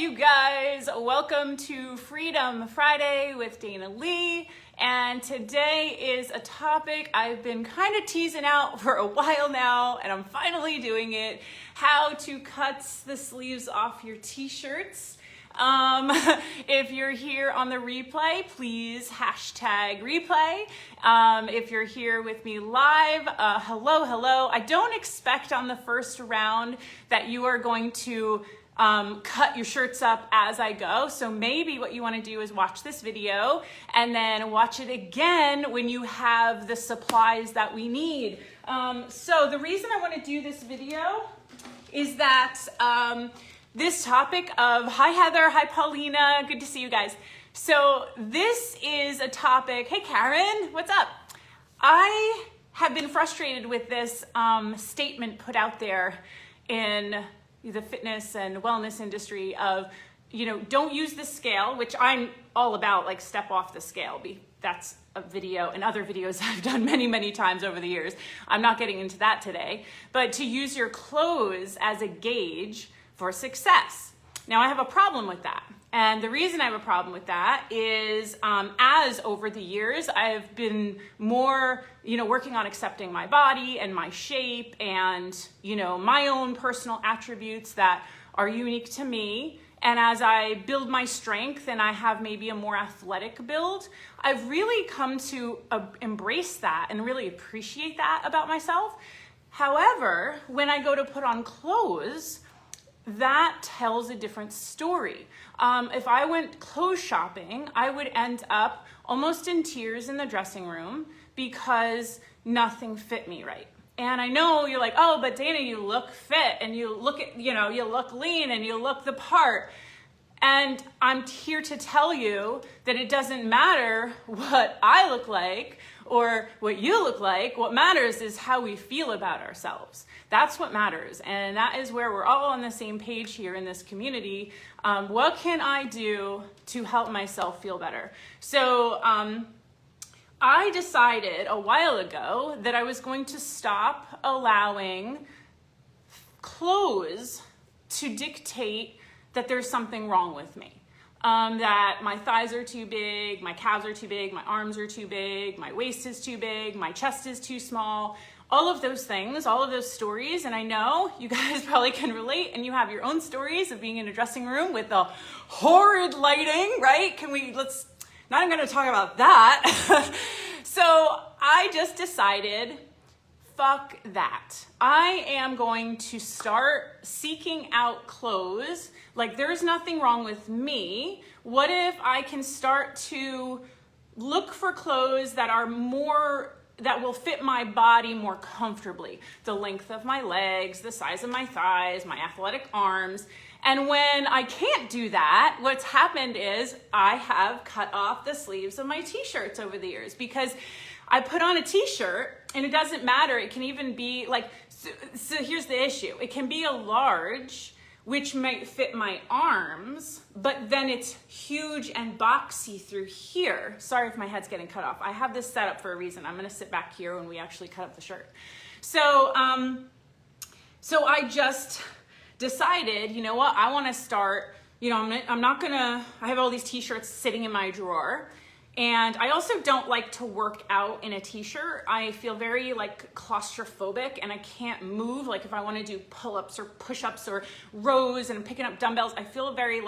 you guys, welcome to Freedom Friday with Dana Lee, and today is a topic I've been kind of teasing out for a while now, and I'm finally doing it: how to cut the sleeves off your t-shirts. If you're here on the replay, please hashtag replay. If you're here with me live, hello. I don't expect on the first round that you are going to cut your shirts up as I go. So maybe what you want to do is watch this video and then watch it again when you have the supplies that we need. So the reason I want to do this video is that this topic of, hi Heather, hi Paulina, good to see you guys. So this is a topic, hey Karen, what's up? I have been frustrated with this statement put out there in the fitness and wellness industry of, don't use the scale, which I'm all about, like step off the scale. That's a video and other videos I've done many times over the years. I'm not getting into that today, but to use your clothes as a gauge for success. Now I have a problem with that. And the reason I have a problem with that is as over the years, I've been more, working on accepting my body and my shape and, my own personal attributes that are unique to me. And as I build my strength and I have maybe a more athletic build, I've really come to embrace that and really appreciate that about myself. However, when I go to put on clothes, that tells a different story. If I went clothes shopping, I would end up almost in tears in the dressing room because nothing fit me right. And I know you're like, oh, but Dana, you look fit and you look you look lean and you look the part. And I'm here to tell you that it doesn't matter what I look like or what you look like. What matters is how we feel about ourselves. That's what matters. And that is where we're all on the same page here in this community. What can I do to help myself feel better? So I decided a while ago that I was going to stop allowing clothes to dictate that there's something wrong with me. That my thighs are too big, my calves are too big, my arms are too big, my waist is too big, my chest is too small. All of those things, all of those stories, and I know you guys probably can relate, and you have your own stories of being in a dressing room with the horrid lighting, right? Not even gonna talk about that. So I just decided, fuck that. I am going to start seeking out clothes. Like, there's nothing wrong with me. What if I can start to look for clothes that will fit my body more comfortably? The length of my legs, the size of my thighs, my athletic arms. And when I can't do that, what's happened is I have cut off the sleeves of my t-shirts over the years, because I put on a t-shirt and it doesn't matter. It can even be like, so here's the issue. It can be a large, which might fit my arms, but then it's huge and boxy through here. Sorry if my head's getting cut off. I have this set up for a reason. I'm gonna sit back here when we actually cut up the shirt. So I just decided, you know what, I wanna start, I have all these t-shirts sitting in my drawer. And I also don't like to work out in a t-shirt. I feel very claustrophobic and I can't move. Like if I want to do pull-ups or push-ups or rows and I'm picking up dumbbells, I feel very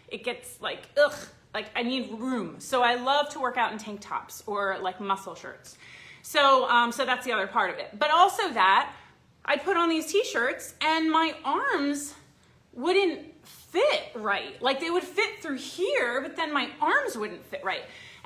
it gets ugh, I need room. So I love to work out in tank tops or muscle shirts. So that's the other part of it. But also that I'd put on these t-shirts and my arms wouldn't fit right. They would fit through here, but then my arms wouldn't fit right.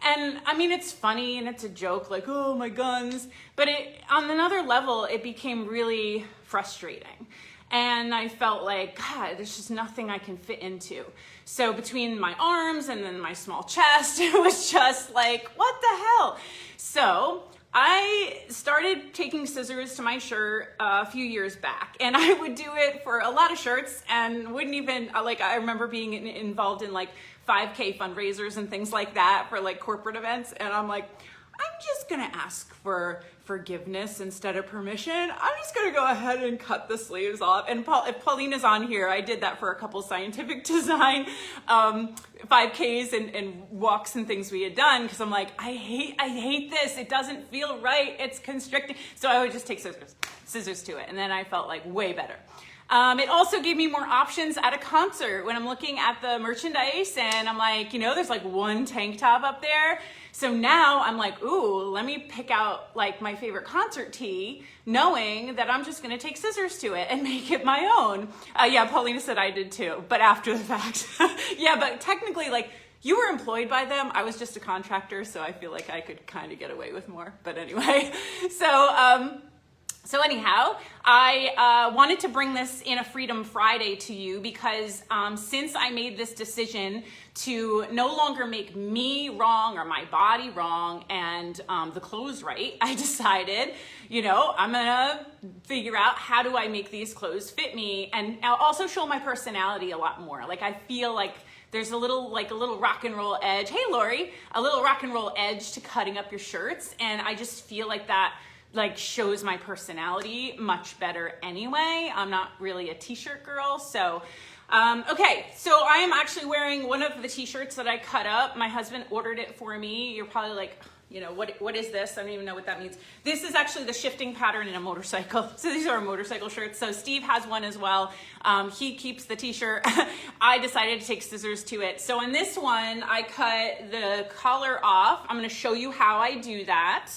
And I mean, it's funny and it's a joke, oh, my guns. But on another level, it became really frustrating. And I felt God, there's just nothing I can fit into. So between my arms and then my small chest, it was just what the hell? So I started taking scissors to my shirt a few years back, and I would do it for a lot of shirts and wouldn't even, I remember being involved in 5K fundraisers and things like that for corporate events. And I'm I'm just gonna ask for forgiveness instead of permission. I'm just gonna go ahead and cut the sleeves off. And if Paulina's on here, I did that for a couple scientific design 5Ks and walks and things we had done, because I'm like, I hate this. It doesn't feel right. It's constricting. So I would just take scissors to it, and then I felt like way better. It also gave me more options at a concert when I'm looking at the merchandise and I'm like, there's like one tank top up there. So now I'm like, ooh, let me pick out like my favorite concert tee, knowing that I'm just gonna take scissors to it and make it my own. Yeah, Paulina said I did too, but after the fact. Yeah, but technically, like, you were employed by them. I was just a contractor, so I feel like I could kind of get away with more. But anyway, So anyhow, I wanted to bring this in a Freedom Friday to you because since I made this decision to no longer make me wrong or my body wrong and the clothes right, I decided, I'm gonna figure out how do I make these clothes fit me and also show my personality a lot more. Like, I feel like there's a little rock and roll edge. Hey, Lori, a little rock and roll edge to cutting up your shirts. And I just feel like that shows my personality much better anyway. I'm not really a t-shirt girl. So, okay. So I am actually wearing one of the t-shirts that I cut up. My husband ordered it for me. You're probably like, what is this? I don't even know what that means. This is actually the shifting pattern in a motorcycle. So these are motorcycle shirts. So Steve has one as well. He keeps the t-shirt. I decided to take scissors to it. So in this one, I cut the collar off. I'm going to show you how I do that.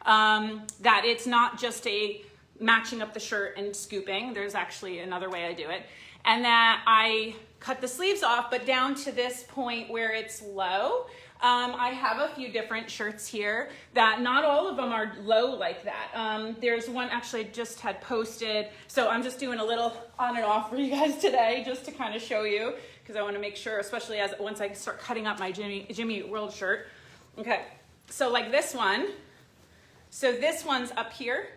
That it's not just a matching up the shirt and scooping. There's actually another way I do it. And that I cut the sleeves off, but down to this point where it's low. I have a few different shirts here that not all of them are low like that. There's one actually I just had posted. So I'm just doing a little on and off for you guys today just to kind of show you, because I want to make sure, especially once I start cutting up my Jimmy World shirt. Okay, so like this one. So this one's up here.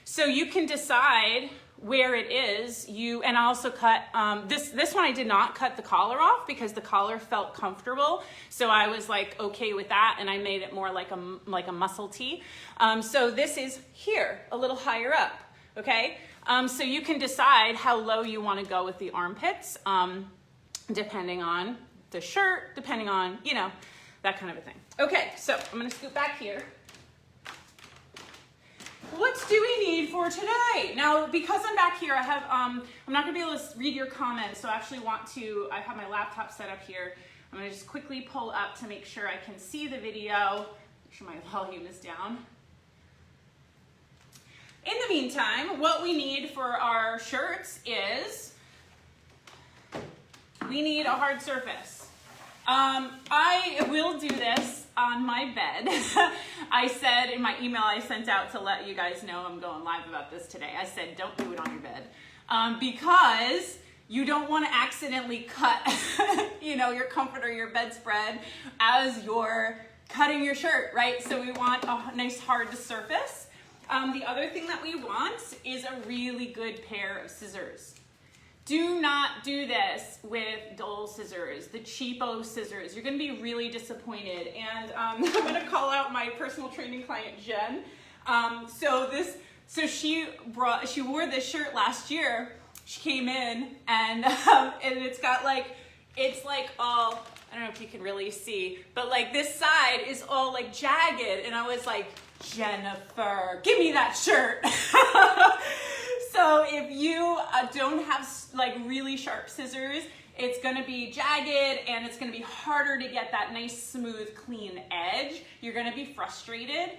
So you can decide where it is. And I also cut, this one I did not cut the collar off because the collar felt comfortable. So I was like, okay with that. And I made it more like a muscle tee. So this is here, a little higher up, okay? So you can decide how low you want to go with the armpits, depending on the shirt, depending on, that kind of a thing. Okay, so I'm going to scoot back here. What do we need for today? Now, because I'm back here, I have, I'm not gonna be able to read your comments, so I actually I have my laptop set up here. I'm gonna just quickly pull up to make sure I can see the video. Make sure my volume is down. In the meantime, what we need for our shirts is, we need a hard surface. I will do this on my bed. I said in my email I sent out to let you guys know I'm going live about this today. I said, don't do it on your bed. Because you don't want to accidentally cut, your comforter, your bedspread as you're cutting your shirt, right? So we want a nice hard surface. The other thing that we want is a really good pair of scissors. Do not do this with dull scissors, the cheapo scissors. You're gonna be really disappointed. And I'm gonna call out my personal training client, Jen. So she wore this shirt last year. She came in and it's got it's all, I don't know if you can really see, but like this side is all like jagged. And I was like, Jennifer, give me that shirt. So if you don't have really sharp scissors, it's gonna be jagged and it's gonna be harder to get that nice, smooth, clean edge. You're gonna be frustrated.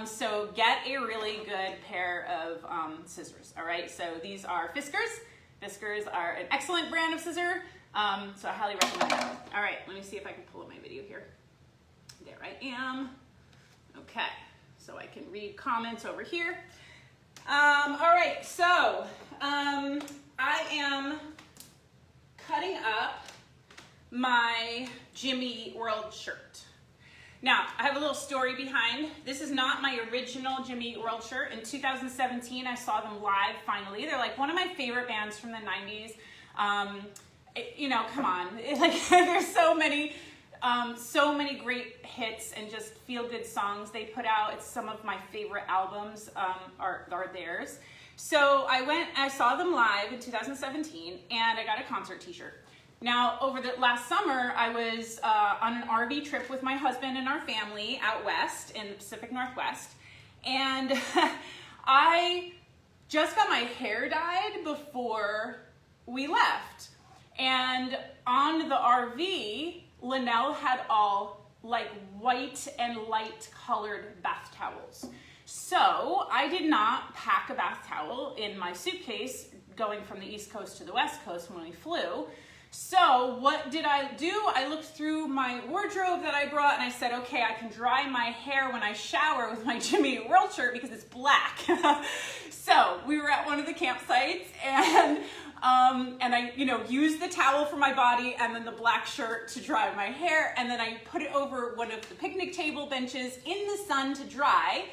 So get a really good pair of scissors, all right? So these are Fiskars. Fiskars are an excellent brand of scissor, so I highly recommend them. All right, let me see if I can pull up my video here. There I am. Okay, so I can read comments over here. All right, so I am cutting up my Jimmy Eat World shirt. Now, I have a little story behind. This is not my original Jimmy Eat World shirt. In 2017, I saw them live finally. They're like one of my favorite bands from the 90s. Come on. There's so many So many great hits and just feel-good songs they put out. It's some of my favorite albums are theirs. So I saw them live in 2017, and I got a concert t-shirt. Now, over the last summer, I was on an RV trip with my husband and our family out west in the Pacific Northwest, and I just got my hair dyed before we left. And on the RV, Linnell had all like white and light colored bath towels. So I did not pack a bath towel in my suitcase going from the East Coast to the West Coast when we flew. So what did I do? I looked through my wardrobe that I brought and I said, okay, I can dry my hair when I shower with my Jimmy Eat World shirt because it's black. So we were at one of the campsites, and I, used the towel for my body and then the black shirt to dry my hair, and then I put it over one of the picnic table benches in the sun to dry,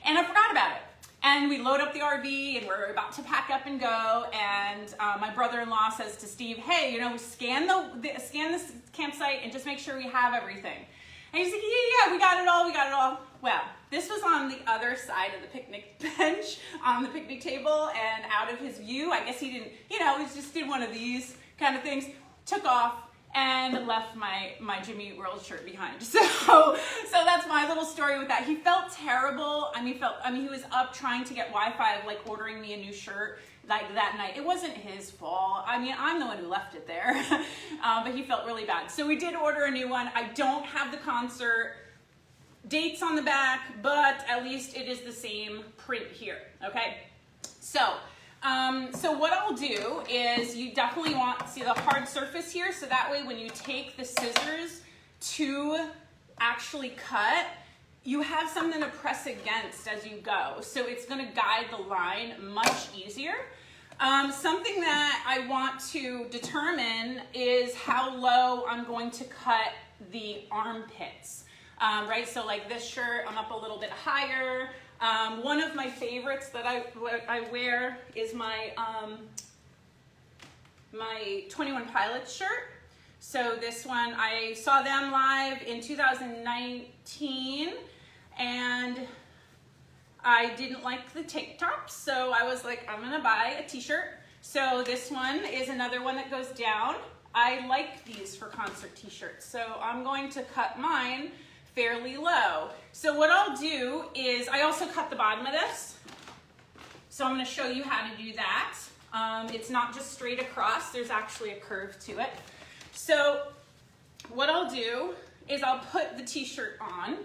and I forgot about it. And we load up the RV and we're about to pack up and go, and my brother-in-law says to Steve, hey, scan this campsite and just make sure we have everything. And he's like, yeah, we got it all. Well, this was on the other side of the picnic bench, on the picnic table, and out of his view. I guess he didn't, he just did one of these kind of things, took off, and left my Jimmy Eat World shirt behind. So that's my little story with that. He felt terrible. He was up trying to get Wi-Fi, like ordering me a new shirt like that night. It wasn't his fault. I'm the one who left it there, but he felt really bad. So we did order a new one. I don't have the concert dates on the back, but at least it is the same print here, okay? So what I'll do is, you definitely want to see the hard surface here, so that way when you take the scissors to actually cut, you have something to press against as you go. So it's gonna guide the line much easier. Something that I want to determine is how low I'm going to cut the armpits, right? So like this shirt, I'm up a little bit higher. One of my favorites that I wear is my 21 Pilots shirt. So this one, I saw them live in 2019, and I didn't like the tank tops, so I was like, I'm gonna buy a t-shirt. So this one is another one that goes down. I like these for concert t-shirts, so I'm going to cut mine fairly low. So what I'll do is, I also cut the bottom of this. So I'm gonna show you how to do that. It's not just straight across, there's actually a curve to it. So what I'll do is I'll put the t-shirt on,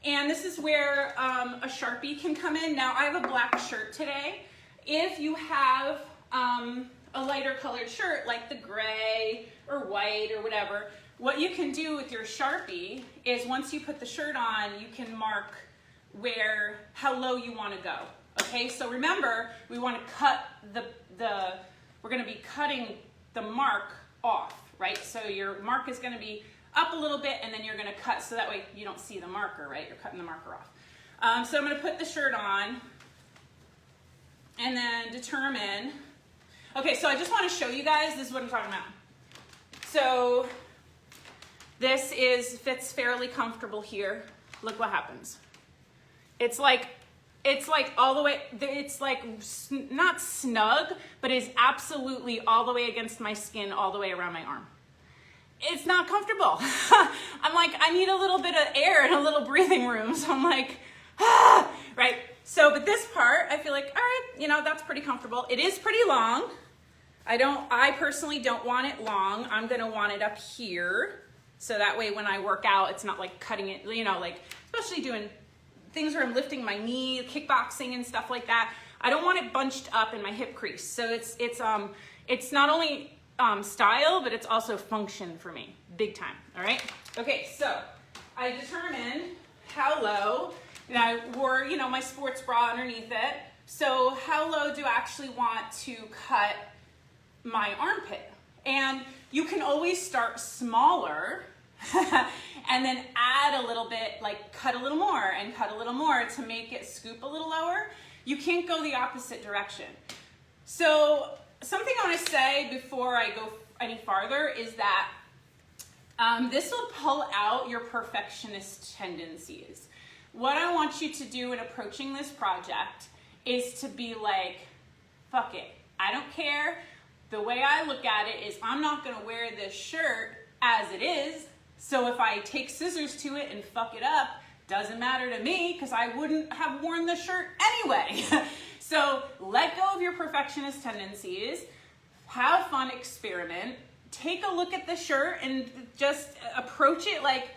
and this is where a Sharpie can come in. Now I have a black shirt today. If you have a lighter colored shirt like the gray or white or whatever, what you can do with your Sharpie is, once you put the shirt on, you can mark how low you want to go. Okay, so remember, we want to cut we're going to be cutting the mark off, right? So your mark is going to be up a little bit, and then you're going to cut, so that way you don't see the marker, right? You're cutting the marker off. So I'm going to put the shirt on and then determine. Okay, so I just want to show you guys, this is what I'm talking about. So this fits fairly comfortable here. Look what happens. It's like all the way, it's like not snug, but it's absolutely all the way against my skin, all the way around my arm. It's not comfortable. I'm like, I need a little bit of air and a little breathing room. So I'm like, right? So, but this part, I feel like, all right, that's pretty comfortable. It is pretty long. I personally don't want it long. I'm gonna want it up here. So that way when I work out, it's not like cutting it, like especially doing things where I'm lifting my knee, kickboxing and stuff like that. I don't want it bunched up in my hip crease. So it's not only style, but it's also function for me, big time, all right? Okay, so I determined how low, and I wore, my sports bra underneath it. So how low do I actually want to cut my armpit? And you can always start smaller and then add a little bit, like cut a little more and cut a little more to make it scoop a little lower. You can't go the opposite direction. So something I want to say before I go any farther is that This will pull out your perfectionist tendencies. What I want you to do in approaching this project is to be like, fuck it, I don't care. The way I look at it is I'm not gonna wear this shirt as it is, so if I take scissors to it and fuck it up, doesn't matter to me because I wouldn't have worn the shirt anyway. So let go of your perfectionist tendencies, have fun, experiment, take a look at the shirt and just approach it like,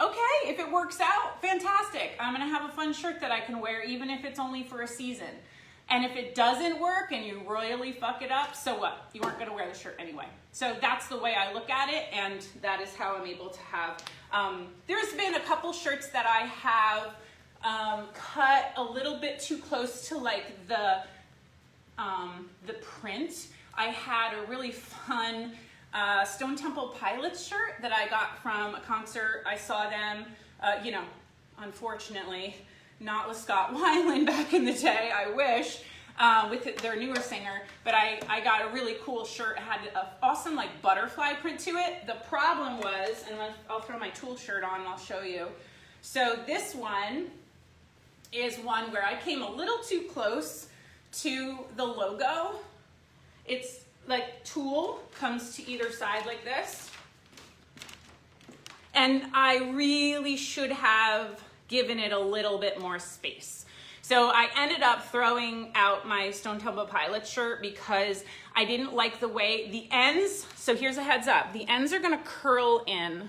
okay, if it works out, fantastic. I'm gonna have a fun shirt that I can wear even if it's only for a season. And if it doesn't work and you royally fuck it up, so what? You weren't gonna wear the shirt anyway. So that's the way I look at it, and that is how I'm able to have, there's been a couple shirts that I have cut a little bit too close to like the print. I had a really fun Stone Temple Pilots shirt that I got from a concert. I saw them, unfortunately, not with Scott Weiland back in the day, I wish, with their newer singer, but I got a really cool shirt. It had an awesome like butterfly print to it. The problem was, and I'll throw my Tool shirt on and I'll show you. So this one is one where I came a little too close to the logo. It's like Tool comes to either side like this. And I really should have given it a little bit more space. So I ended up throwing out my Stone Temple Pilots shirt because I didn't like the way the ends, so here's a heads up, the ends are gonna curl in.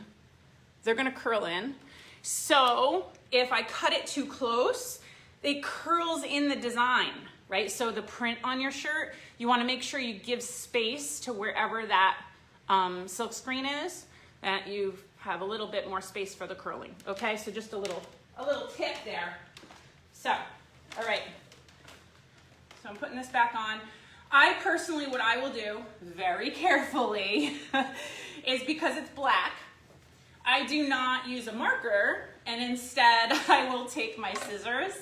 They're gonna curl in. So if I cut it too close, it curls in the design, right? So the print on your shirt, you wanna make sure you give space to wherever that silk screen is, that you have a little bit more space for the curling, okay? So just a little tip there. So, all right. So I'm putting this back on. I personally, what I will do very carefully is because it's black, I do not use a marker, and instead I will take my scissors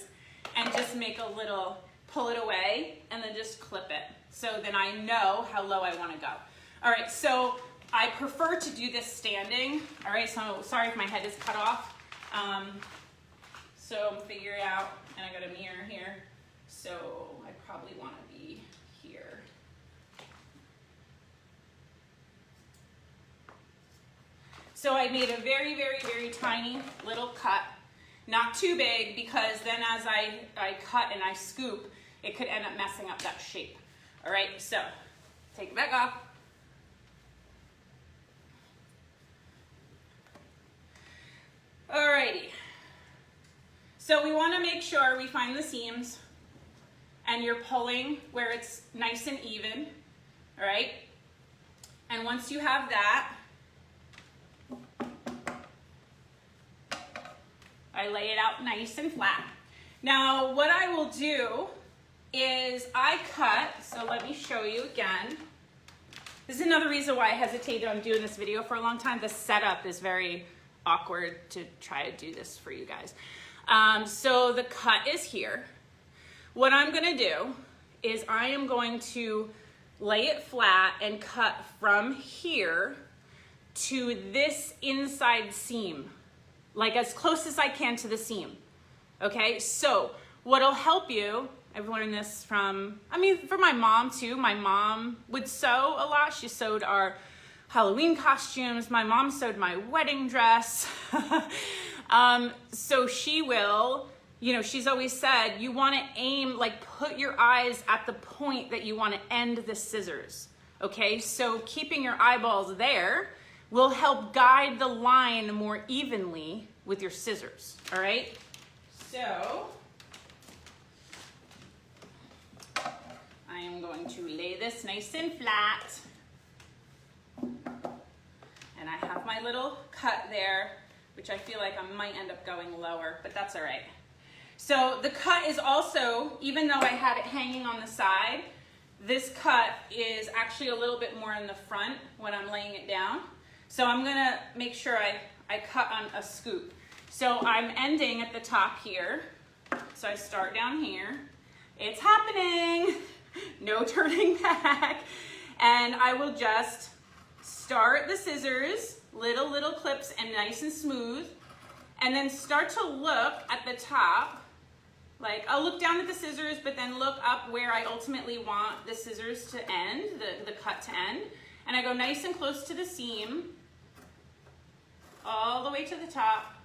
and just make a little, pull it away and then just clip it. So then I know how low I want to go. All right, so I prefer to do this standing. All right, so sorry if my head is cut off. So I'm figuring out, and I got a mirror here, so I probably want to be here. So I made a very, very, very tiny little cut, not too big, because then as I cut and I scoop, it could end up messing up that shape. All right, so take it back off. Alrighty. So we want to make sure we find the seams and you're pulling where it's nice and even, all right? And once you have that, I lay it out nice and flat. Now what I will do is I cut, so let me show you again. This is another reason why I hesitated on doing this video for a long time. The setup is very awkward to try to do this for you guys. So the cut is here. What I'm gonna do is I am going to lay it flat and cut from here to this inside seam, like as close as I can to the seam. Okay, so what'll help you, I've learned this from my mom too. My mom would sew a lot. She sewed our Halloween costumes. My mom sewed my wedding dress. So she will, she's always said, you want to aim, like put your eyes at the point that you want to end the scissors. Okay, so keeping your eyeballs there will help guide the line more evenly with your scissors. All right, so I am going to lay this nice and flat. And I have my little cut there, which I feel like I might end up going lower, but that's all right. So the cut is also, even though I had it hanging on the side, this cut is actually a little bit more in the front when I'm laying it down. So I'm gonna make sure I cut on a scoop. So I'm ending at the top here. So I start down here. It's happening, no turning back. And I will just start the scissors little clips and nice and smooth. And then start to look at the top. Like, I'll look down at the scissors, but then look up where I ultimately want the scissors to end, the cut to end. And I go nice and close to the seam, all the way to the top,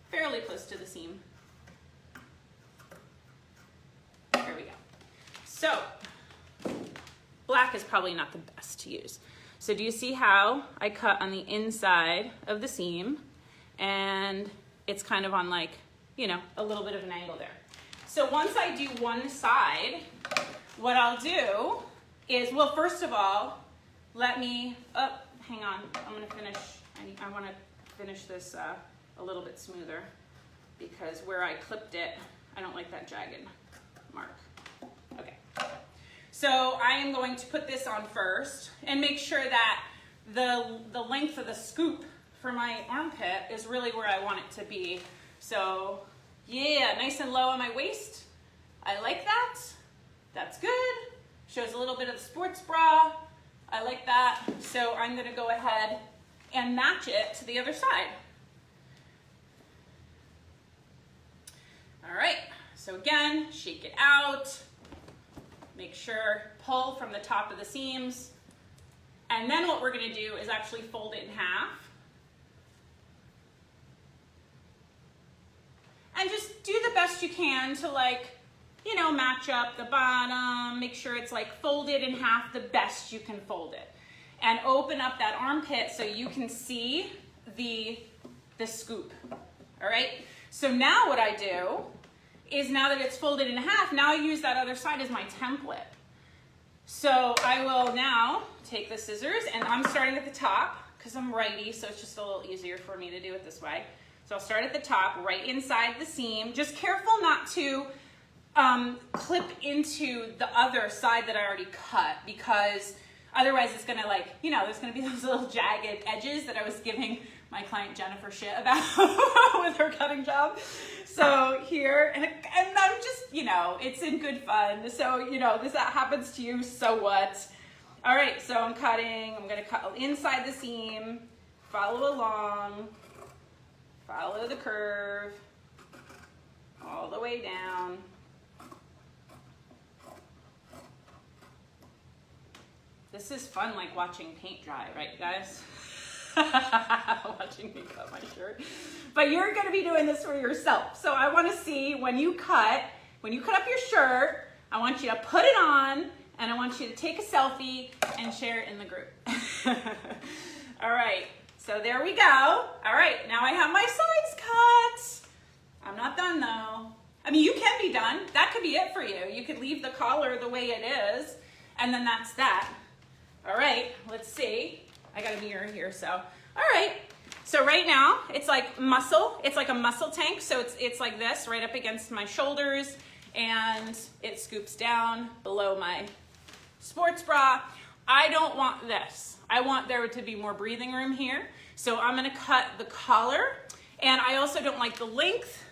fairly close to the seam. There we go. So, black is probably not the best to use. So do you see how I cut on the inside of the seam, and it's kind of on, like, you know, a little bit of an angle there. So once I do one side, what I'll do is, well, first of all, let me, oh, hang on, I'm gonna finish, I wanna finish this a little bit smoother, because where I clipped it, I don't like that jagged mark. Okay, so I am going to put this on first and make sure that the length of the scoop for my armpit is really where I want it to be. So yeah, nice and low on my waist. I like that. That's good. Shows a little bit of the sports bra. I like that. So I'm gonna go ahead and match it to the other side. All right, so again, shake it out. Make sure, pull from the top of the seams. And then what we're gonna do is actually fold it in half. And just do the best you can to, like, you know, match up the bottom, make sure it's like folded in half the best you can fold it. And open up that armpit so you can see the scoop, all right? So now what I do is, now that it's folded in half, now I use that other side as my template. So I will now take the scissors, and I'm starting at the top because I'm righty, so it's just a little easier for me to do it this way. So I'll start at the top, right inside the seam. Just careful not to clip into the other side that I already cut, because otherwise it's gonna, like, you know, there's gonna be those little jagged edges that I was giving my client Jennifer shit about with her cutting job. So here, and I'm just, you know, it's in good fun. So, you know, that happens to you, so what? All right, so I'm gonna cut inside the seam, follow along, follow the curve, all the way down. This is fun, like watching paint dry, right, guys? Watching me cut my shirt. But you're gonna be doing this for yourself. So I wanna see when you cut up your shirt, I want you to put it on, and I want you to take a selfie and share it in the group. All right, so there we go. All right, now I have my sides cut. I'm not done though. I mean, you can be done. That could be it for you. You could leave the collar the way it is, and then that's that. All right, let's see. I got a mirror here, so. All right, so right now, it's like muscle. It's like a muscle tank, so it's like this, right up against my shoulders, and it scoops down below my sports bra. I don't want this. I want there to be more breathing room here, so I'm gonna cut the collar, and I also don't like the length,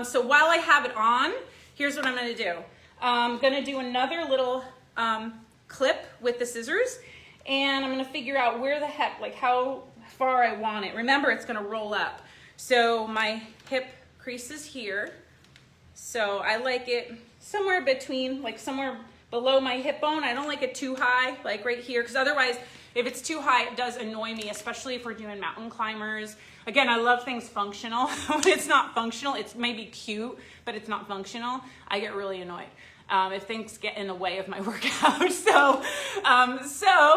so while I have it on, here's what I'm gonna do. I'm gonna do another little clip with the scissors, and I'm gonna figure out where the heck, like how far I want it. Remember, it's gonna roll up. So my hip crease is here. So I like it somewhere between, like somewhere below my hip bone. I don't like it too high, like right here, because otherwise, if it's too high, it does annoy me, especially if we're doing mountain climbers. Again, I love things functional. When it's not functional, it's maybe cute, but it's not functional, I get really annoyed. If things get in the way of my workout. So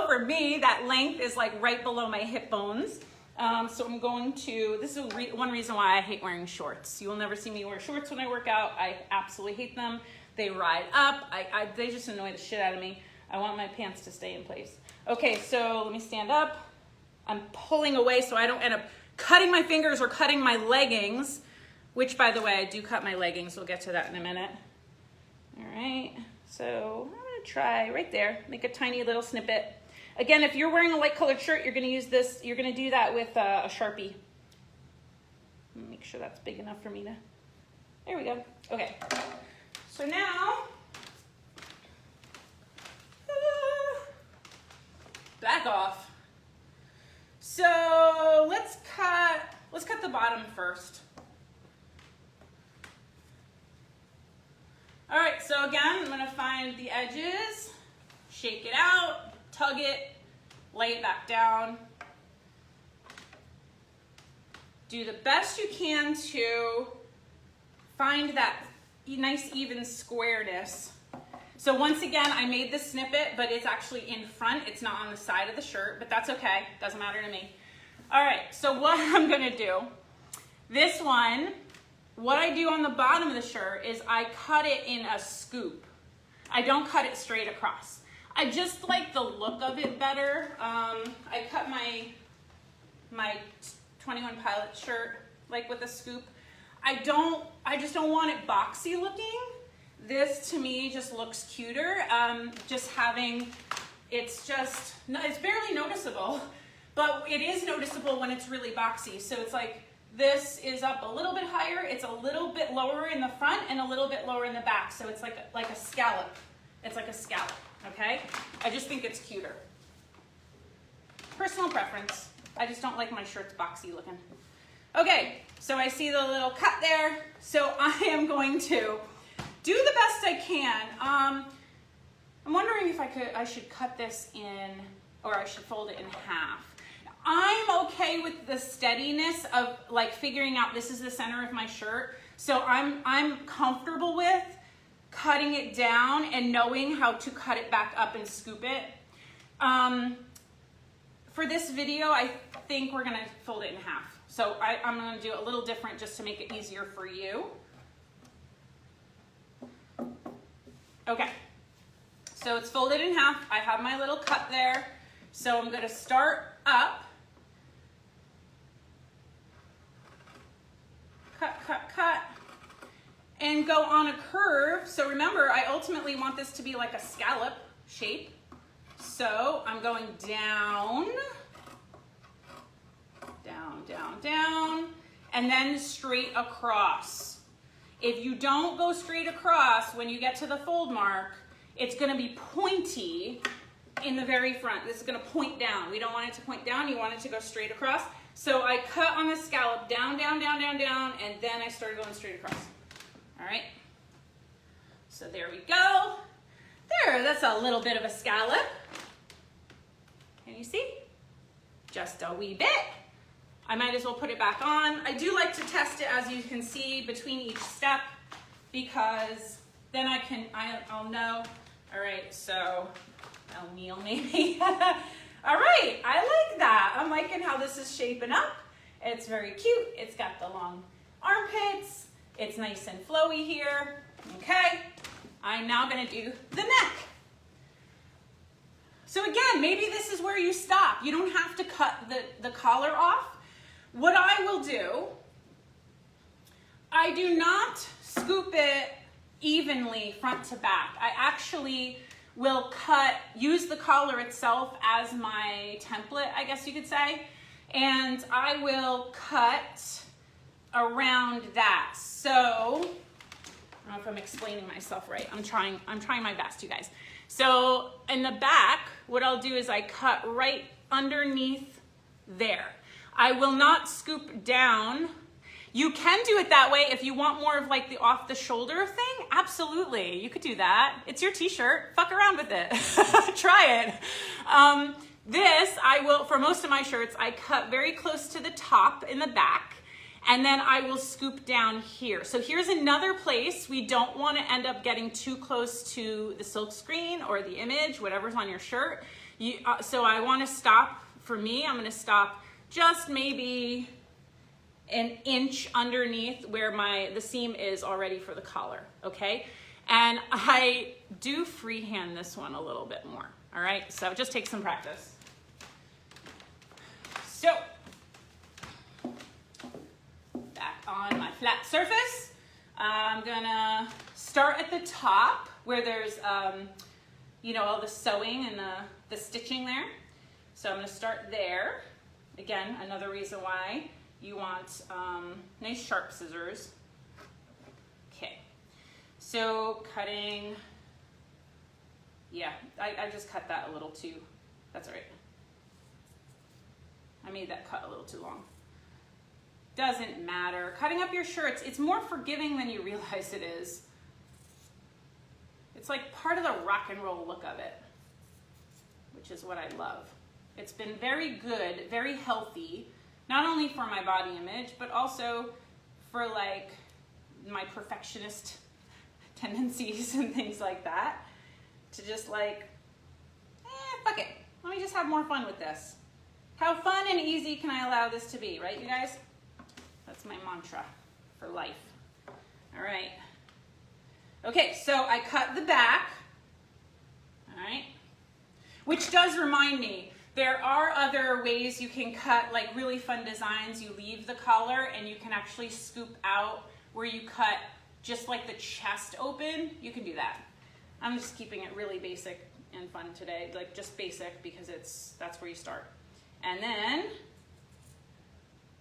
for me, that length is like right below my hip bones. So I'm going to, this is one reason why I hate wearing shorts. You will never see me wear shorts when I work out. I absolutely hate them. They ride up. They just annoy the shit out of me. I want my pants to stay in place. Okay, so let me stand up. I'm pulling away so I don't end up cutting my fingers or cutting my leggings, which, by the way, I do cut my leggings. We'll get to that in a minute. All right, so I'm gonna try right there, make a tiny little snippet. Again, if you're wearing a light colored shirt, you're gonna use this, you're gonna do that with a Sharpie. Make sure that's big enough for me to, there we go. Okay, so now, back off. So let's let's cut the bottom first. All right, so again, I'm gonna find the edges, shake it out, tug it, lay it back down. Do the best you can to find that nice even squareness. So once again, I made this snippet, but it's actually in front. It's not on the side of the shirt, but that's okay. Doesn't matter to me. All right, so what I'm gonna do, this one, what I do on the bottom of the shirt is I cut it in a scoop. I don't cut it straight across. I just like the look of it better. I cut my 21 Pilots shirt like with a scoop. I just don't want it boxy looking. This to me just looks cuter. Just having, it's barely noticeable, but it is noticeable when it's really boxy. So it's like, this is up a little bit higher, it's a little bit lower in the front and a little bit lower in the back. So it's like a scallop. It's like a scallop, okay? I just think it's cuter. Personal preference. I just don't like my shirts boxy looking. Okay, so I see the little cut there. So I am going to do the best I can. I'm wondering if I should cut this in, or I should fold it in half. I'm okay with the steadiness of like figuring out this is the center of my shirt. So I'm comfortable with cutting it down and knowing how to cut it back up and scoop it. For this video, I think we're gonna fold it in half. So I'm gonna do it a little different just to make it easier for you. Okay, so it's folded in half. I have my little cut there. So I'm gonna start up. Cut, and go on a curve. So remember, I ultimately want this to be like a scallop shape. So I'm going down, and then straight across. If you don't go straight across, when you get to the fold mark, it's gonna be pointy in the very front. This is gonna point down. We don't want it to point down, you want it to go straight across. So I cut on the scallop down, and then I started going straight across. All right, so there we go. There, that's a little bit of a scallop. Can you see? Just a wee bit. I might as well put it back on. I do like to test it, as you can see, between each step, because then I'll know. All right, so I'll kneel maybe. All right, I like that. I'm liking how this is shaping up. It's very cute. It's got the long armpits. It's nice and flowy here. Okay, I'm now gonna do the neck. So again, maybe this is where you stop. You don't have to cut the collar off. What I will do, I do not scoop it evenly front to back. I actually will use the collar itself as my template, I guess you could say, and I will cut around that. So, I don't know if I'm explaining myself right. I'm trying my best, you guys. So in the back, what I'll do is I cut right underneath there. I will not scoop down. You can do it that way if you want more of like the off the shoulder thing. Absolutely, you could do that. It's your t-shirt, fuck around with it. Try it. This, I will, for most of my shirts, I cut very close to the top in the back, and then I will scoop down here. So here's another place we don't want to end up getting too close to the silk screen or the image, whatever's on your shirt. So I want to stop, for me, I'm going to stop just maybe an inch underneath where the seam is already for the collar, okay? And I do freehand this one a little bit more, all right? So it just takes some practice. So, back on my flat surface, I'm gonna start at the top where there's, all the sewing and the stitching there. So I'm gonna start there. Again, another reason why you want nice sharp scissors. Okay, so cutting, yeah, I just cut that a little too, that's all right. I made that cut a little too long. Doesn't matter. Cutting up your shirts, it's more forgiving than you realize it is. It's like part of the rock and roll look of it, which is what I love. It's been very good, very healthy, not only for my body image, but also for like my perfectionist tendencies and things like that. To just like, fuck it. Let me just have more fun with this. How fun and easy can I allow this to be, right, you guys? That's my mantra for life. All right. Okay, so I cut the back, all right? Which does remind me, there are other ways you can cut like really fun designs. You leave the collar and you can actually scoop out where you cut just like the chest open. You can do that. I'm just keeping it really basic and fun today, like just basic because that's where you start. And then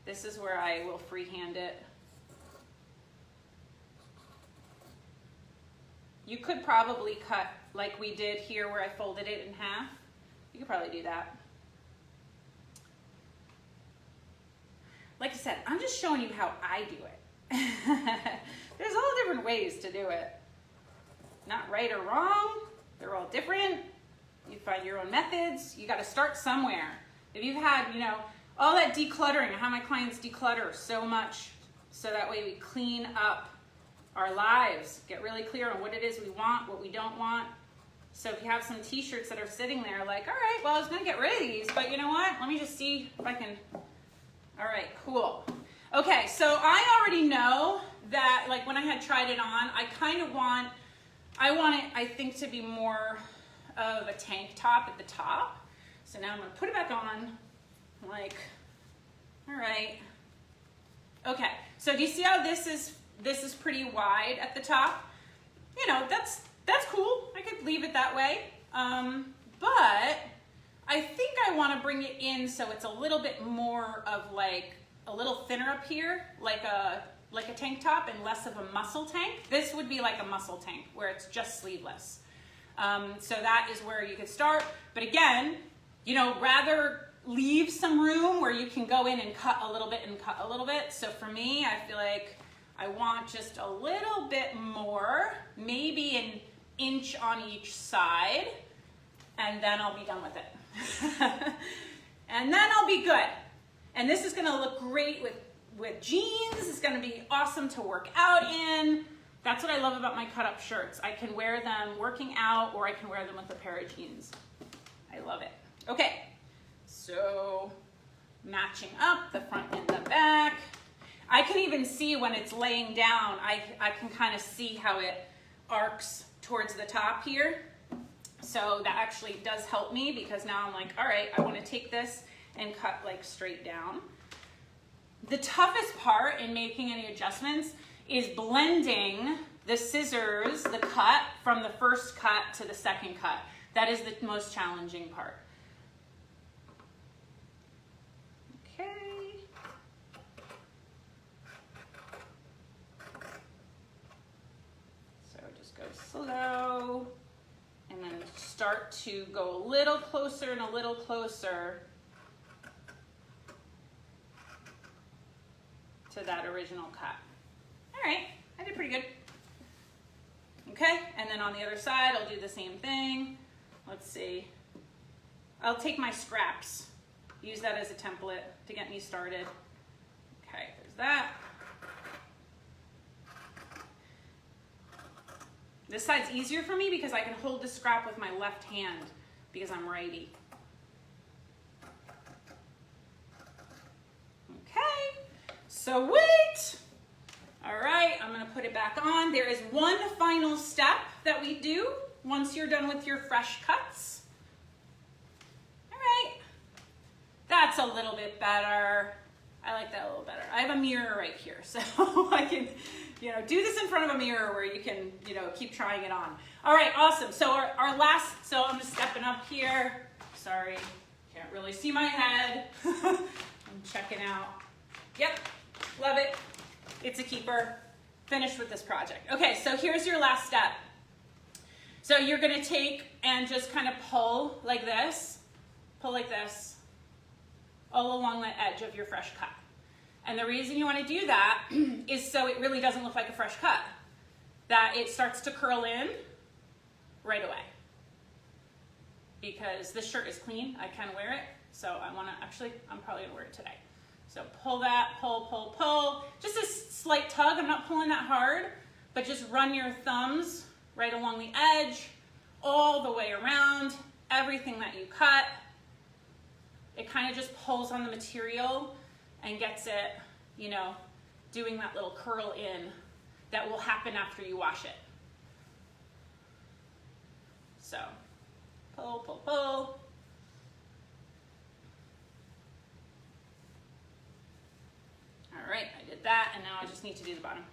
this is where I will freehand it. You could probably cut like we did here where I folded it in half. You could probably do that. Like I said, I'm just showing you how I do it. There's all different ways to do it. Not right or wrong. They're all different. You find your own methods. You got to start somewhere. If you've had, you know, all that decluttering, I have my clients declutter so much so that way we clean up our lives, get really clear on what it is we want, what we don't want. So if you have some t-shirts that are sitting there like, all right, well, I was gonna get rid of these, but you know what? Let me just see if I can, all right, cool. Okay, so I already know that like when I had tried it on, I want it, I think, to be more of a tank top at the top. So now I'm gonna put it back on, like, all right. Okay, so do you see how this is pretty wide at the top? You know, that's cool. I could leave it that way. But I think I want to bring it in so it's a little bit more of like a little thinner up here, like a tank top and less of a muscle tank. This would be like a muscle tank where it's just sleeveless. So that is where you could start. But again, you know, rather leave some room where you can go in and cut a little bit and cut a little bit. So for me, I feel like I want just a little bit more, maybe an inch on each side, and then I'll be done with it. And then I'll be good. And this is gonna look great with jeans. It's gonna be awesome to work out in. That's what I love about my cut up shirts. I can wear them working out or I can wear them with a pair of jeans. I love it. Okay, so matching up the front and the back. I can even see when it's laying down, I can kind of see how it arcs towards the top here. So that actually does help me because now I'm like, all right, I want to take this and cut like straight down. The toughest part in making any adjustments is blending the scissors, the cut, from the first cut to the second cut. That is the most challenging part. Okay. So just go slow and then start to go a little closer and a little closer to that original cut. All right, I did pretty good. Okay, and then on the other side, I'll do the same thing. Let's see. I'll take my scraps, use that as a template to get me started. Okay, there's that. This side's easier for me because I can hold the scrap with my left hand because I'm righty. Okay, so wait. All right, I'm gonna put it back on. There is one final step that we do once you're done with your fresh cuts. All right, that's a little bit better. I like that a little better. I have a mirror right here, so I can, do this in front of a mirror where you can, keep trying it on. All right, awesome. So our last, so I'm just stepping up here. Sorry, can't really see my head. I'm checking out. Yep, love it. It's a keeper. Finished with this project. Okay, so here's your last step. So you're gonna take and just kind of pull like this all along the edge of your fresh cut. And the reason you want to do that is so it really doesn't look like a fresh cut. That it starts to curl in right away. Because this shirt is clean, I can wear it. So I want to, actually, I'm probably gonna wear it today. So pull that, pull, pull, pull. Just a slight tug, I'm not pulling that hard, but just run your thumbs right along the edge, all the way around, everything that you cut. It kind of just pulls on the material and gets it, you know, doing that little curl in that will happen after you wash it. So, pull, pull, pull. All right, I did that, and now I just need to do the bottom.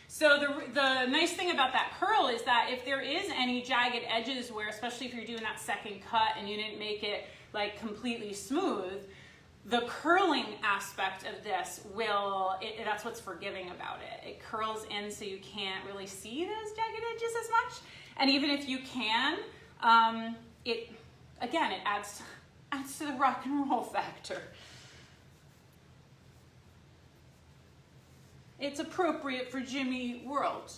So the nice thing about that curl is that if there is any jagged edges where, especially if you're doing that second cut and you didn't make it like completely smooth, the curling aspect of this that's what's forgiving about it. It curls in so you can't really see those jagged edges as much. And even if you can, it adds to the rock and roll factor. It's appropriate for Jimmy World.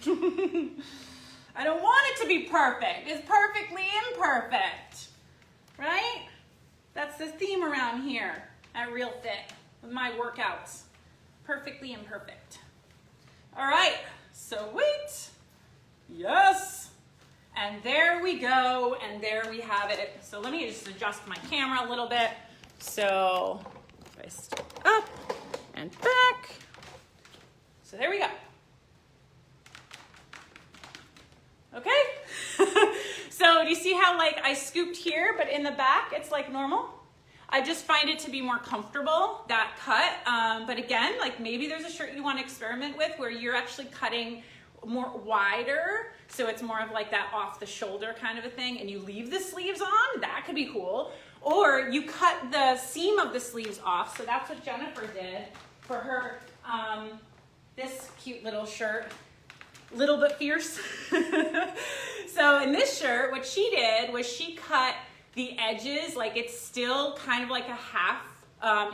I don't want it to be perfect. It's perfectly imperfect, right? That's the theme around here at Real Fit with my workouts. Perfectly imperfect. All right, so wait. Yes. And there we go, and there we have it. So let me just adjust my camera a little bit. So if I step up and back. So there we go. Okay. So do you see how like I scooped here, but in the back it's like normal? I just find it to be more comfortable, that cut. But again, like maybe there's a shirt you want to experiment with where you're actually cutting more wider, so it's more of like that off the shoulder kind of a thing, and you leave the sleeves on. That could be cool. Or you cut the seam of the sleeves off. So that's what Jennifer did for her this cute little shirt, little but fierce. So in this shirt, what she did was she cut the edges, like it's still kind of like a half,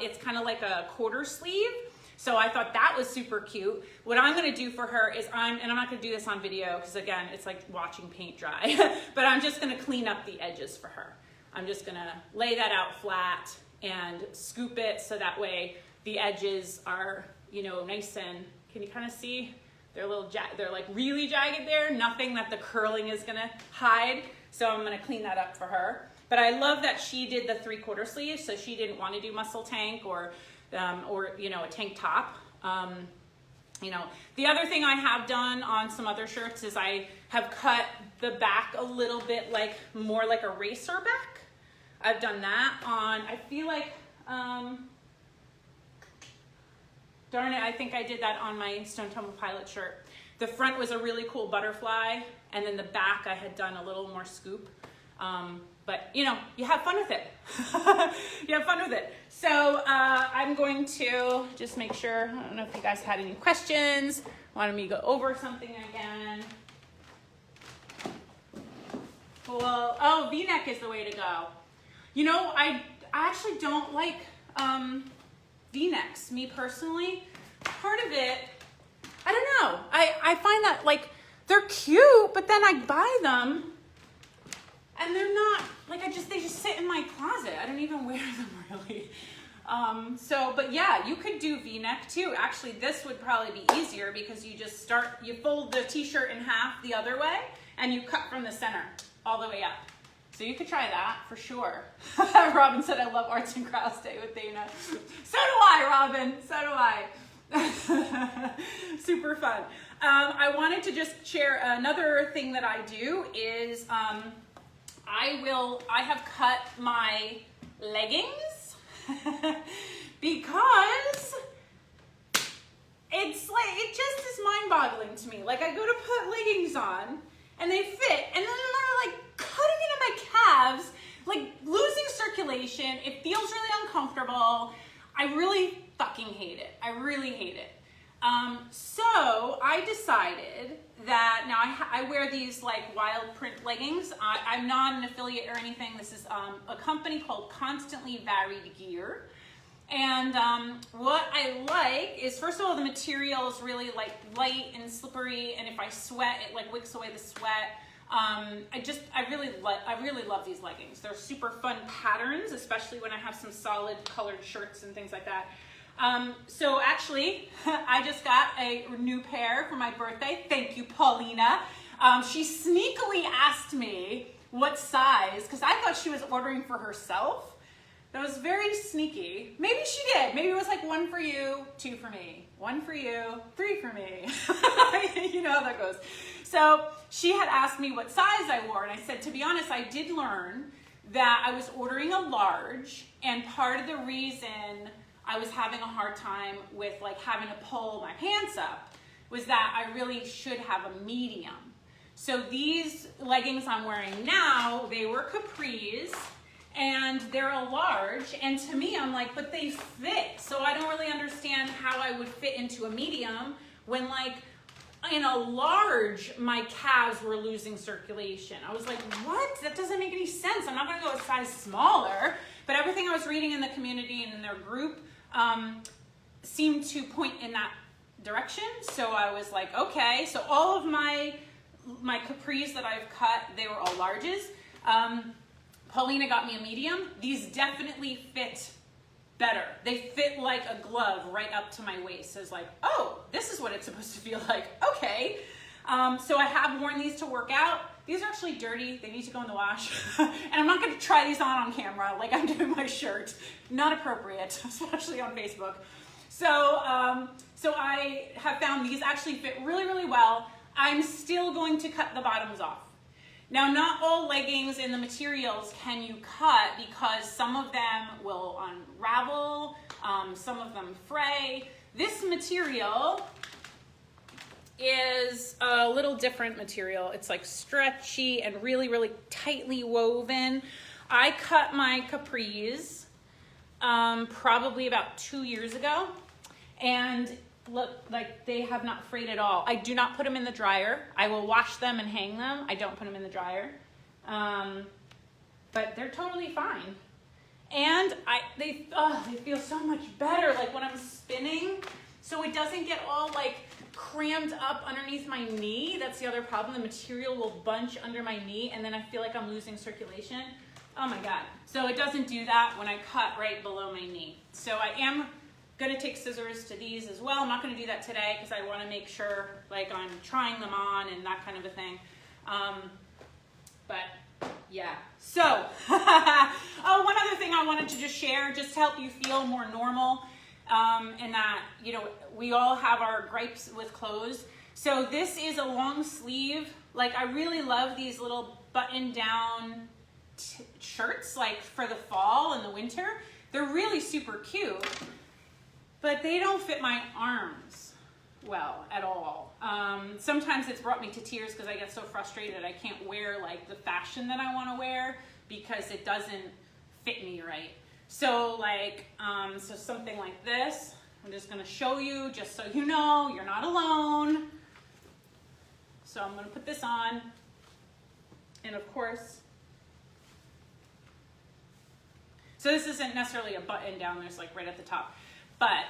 it's kind of like a quarter sleeve. So I thought that was super cute. What I'm gonna do for her is and I'm not gonna do this on video because again, it's like watching paint dry, but I'm just gonna clean up the edges for her. I'm just gonna lay that out flat and scoop it so that way the edges are, you know, nice and, can you kind of see? They're they're like really jagged there, nothing that the curling is gonna hide. So I'm gonna clean that up for her. But I love that she did the 3/4 sleeve, so she didn't want to do muscle tank or you know, a tank top. You know, the other thing I have done on some other shirts is I have cut the back a little bit like more like a racer back. I've done that on, I feel like, darn it, I think I did that on my Stone Temple Pilot shirt. The front was a really cool butterfly, and then the back I had done a little more scoop. But you know, you have fun with it. You have fun with it. So I'm going to just make sure, I don't know if you guys had any questions, wanted me to go over something again. Cool. Oh, V-neck is the way to go. You know, I actually don't like V-necks, me personally. Part of it, I don't know. I find that like they're cute, but then I buy them and they're not, like they just sit in my closet. I don't even wear them really. But yeah, you could do V-neck too. Actually, this would probably be easier because you just you fold the t-shirt in half the other way and you cut from the center all the way up. So you could try that for sure. Robin said, I love arts and crafts day with Dana. So do I, Robin, so do I. Super fun. I wanted to just share another thing that I do is I have cut my leggings because it just is mind-boggling to me. Like I go to put leggings on and they fit and then they're like cutting into my calves, like losing circulation. It feels really uncomfortable. I really fucking hate it. I really hate it. So I decided that now I wear these like wild print leggings. I'm not an affiliate or anything. This is a company called Constantly Varied Gear. And what I like is, first of all, the material is really like light and slippery, and if I sweat, it like wicks away the sweat. I really love these leggings. They're super fun patterns, especially when I have some solid colored shirts and things like that. So actually, I just got a new pair for my birthday. Thank you, Paulina. She sneakily asked me what size, because I thought she was ordering for herself. That was very sneaky. Maybe she did. Maybe it was like 1 for you, 2 for me. 1 for you, 3 for me. You know how that goes. So she had asked me what size I wore, and I said, to be honest, I did learn that I was ordering a large, and part of the reason I was having a hard time with like having to pull my pants up was that I really should have a medium. So these leggings I'm wearing now, they were capris, and they're a large, and to me, I'm like, but they fit. So I don't really understand how I would fit into a medium when like in a large, my calves were losing circulation. I was like, what? That doesn't make any sense. I'm not gonna go a size smaller. But everything I was reading in the community and in their group seemed to point in that direction. So I was like, okay. So all of my capris that I've cut, they were all larges. Paulina got me a medium. These definitely fit better. They fit like a glove right up to my waist. So it's like, oh, this is what it's supposed to feel like. Okay. So I have worn these to work out. These are actually dirty. They need to go in the wash. And I'm not going to try these on camera like I'm doing my shirt. Not appropriate, especially on Facebook. So I have found these actually fit really, really well. I'm still going to cut the bottoms off. Now, not all leggings in the materials can you cut because some of them will unravel, some of them fray. This material is a little different material. It's like stretchy and really, really tightly woven. I cut my capris probably about 2 years ago, and look, like they have not frayed at all. I do not put them in the dryer. I will wash them and hang them. I don't put them in the dryer. But they're totally fine. And they feel so much better like when I'm spinning. So it doesn't get all like crammed up underneath my knee. That's the other problem. The material will bunch under my knee and then I feel like I'm losing circulation. Oh my God. So it doesn't do that when I cut right below my knee. So I am gonna take scissors to these as well. I'm not gonna do that today because I wanna make sure like I'm trying them on and that kind of a thing. But yeah, so, oh, one other thing I wanted to just share, just to help you feel more normal, and that, you know, we all have our gripes with clothes. So this is a long sleeve. Like I really love these little button down shirts like for the fall and the winter. They're really super cute. But they don't fit my arms well at all. Sometimes it's brought me to tears because I get so frustrated I can't wear like the fashion that I want to wear because it doesn't fit me right. So like, so something like this, I'm just gonna show you just so you know you're not alone. So I'm gonna put this on, and of course, so this isn't necessarily a button down, there's like right at the top. But,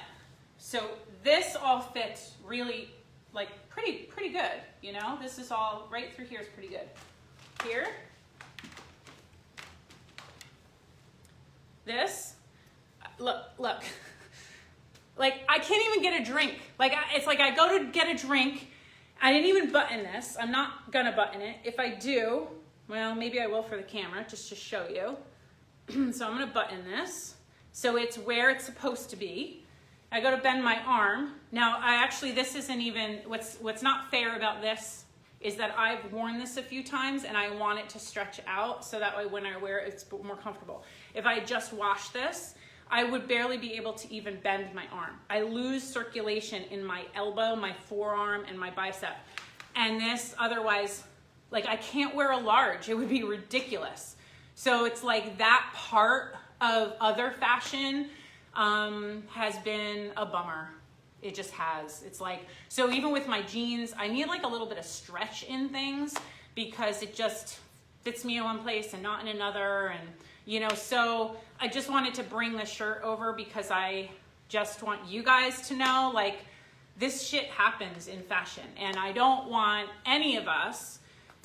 so this all fits really, like, pretty good, you know? This is all, right through here is pretty good. Here. This. Look. Like, I can't even get a drink. Like, it's like I go to get a drink. I didn't even button this. I'm not gonna button it. If I do, well, maybe I will for the camera, just to show you. So I'm gonna button this. So it's where it's supposed to be. I go to bend my arm. Now, this isn't even, what's not fair about this is that I've worn this a few times and I want it to stretch out so that way when I wear it, it's more comfortable. If I just wash this, I would barely be able to even bend my arm. I lose circulation in my elbow, my forearm, and my bicep. And this, otherwise, like I can't wear a large. It would be ridiculous. So it's like that part of other fashion has been a bummer. It just has. It's like, so even with my jeans, I need like a little bit of stretch in things because it just fits me in one place and not in another. And, you know, so I just wanted to bring the shirt over because I just want you guys to know, like, this shit happens in fashion. And I don't want any of us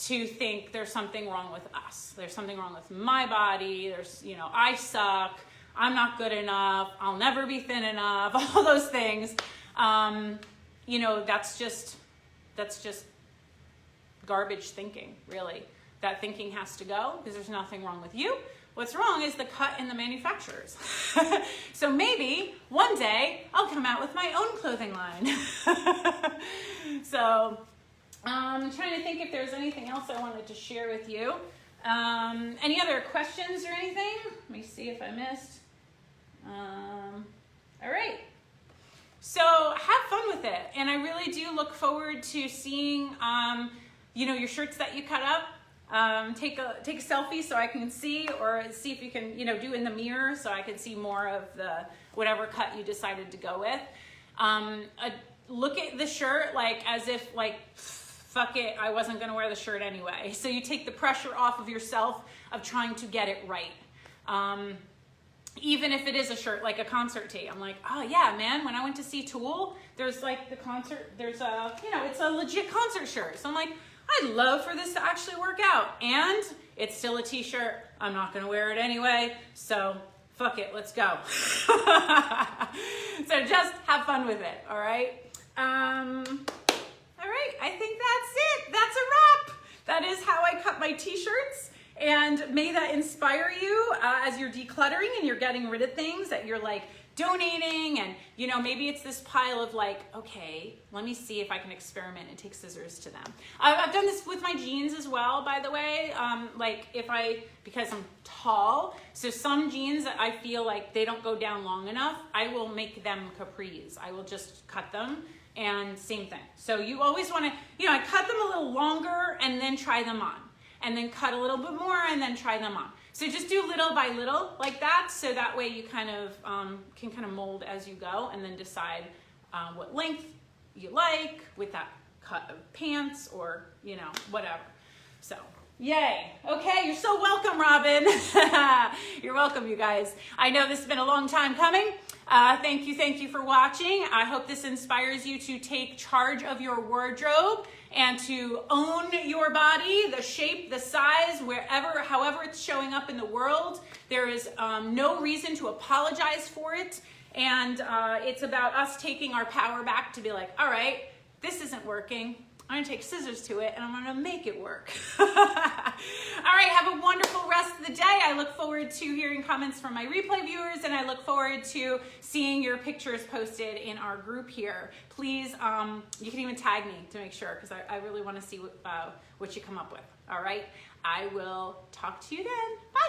to think there's something wrong with us. There's something wrong with my body. There's, you know, I suck. I'm not good enough. I'll never be thin enough. All those things. You know, that's just garbage thinking, really. That thinking has to go because there's nothing wrong with you. What's wrong is the cut in the manufacturers. So maybe one day I'll come out with my own clothing line. So I'm trying to think if there's anything else I wanted to share with you. Any other questions or anything? Let me see if I missed. All right. So have fun with it. And I really do look forward to seeing, you know, your shirts that you cut up. Take a selfie so I can see, or see if you can, you know, do in the mirror so I can see more of the whatever cut you decided to go with. Look at the shirt like as if like, fuck it, I wasn't gonna wear the shirt anyway. So you take the pressure off of yourself of trying to get it right. Even if it is a shirt, like a concert tee. I'm like, oh yeah, man, when I went to see Tool, there's like the concert, there's a, you know, it's a legit concert shirt. So I'm like, I'd love for this to actually work out. And it's still a t-shirt. I'm not gonna wear it anyway. So fuck it, let's go. So just have fun with it, all right? All right, I think that's it. That's a wrap. That is how I cut my t-shirts. And may that inspire you as you're decluttering and you're getting rid of things that you're like donating. And, you know, maybe it's this pile of like, okay, let me see if I can experiment and take scissors to them. I've done this with my jeans as well, by the way. Like because I'm tall, so some jeans that I feel like they don't go down long enough, I will make them capris. I will just cut them. And same thing. So you always want to, you know, I cut them a little longer and then try them on. And then cut a little bit more and then try them on. So just do little by little like that. So that way you kind of can kind of mold as you go and then decide what length you like with that cut of pants or, you know, whatever. So yay. Okay, you're so welcome, Robin. You're welcome, you guys. I know this has been a long time coming. Thank you for watching. I hope this inspires you to take charge of your wardrobe and to own your body, the shape, the size, however it's showing up in the world. There is no reason to apologize for it. And it's about us taking our power back to be like, all right, this isn't working. I'm gonna take scissors to it and I'm gonna make it work. All right, have a wonderful rest of the day. I look forward to hearing comments from my replay viewers and I look forward to seeing your pictures posted in our group here. Please, you can even tag me to make sure because I really wanna see what you come up with. All right, I will talk to you then. Bye.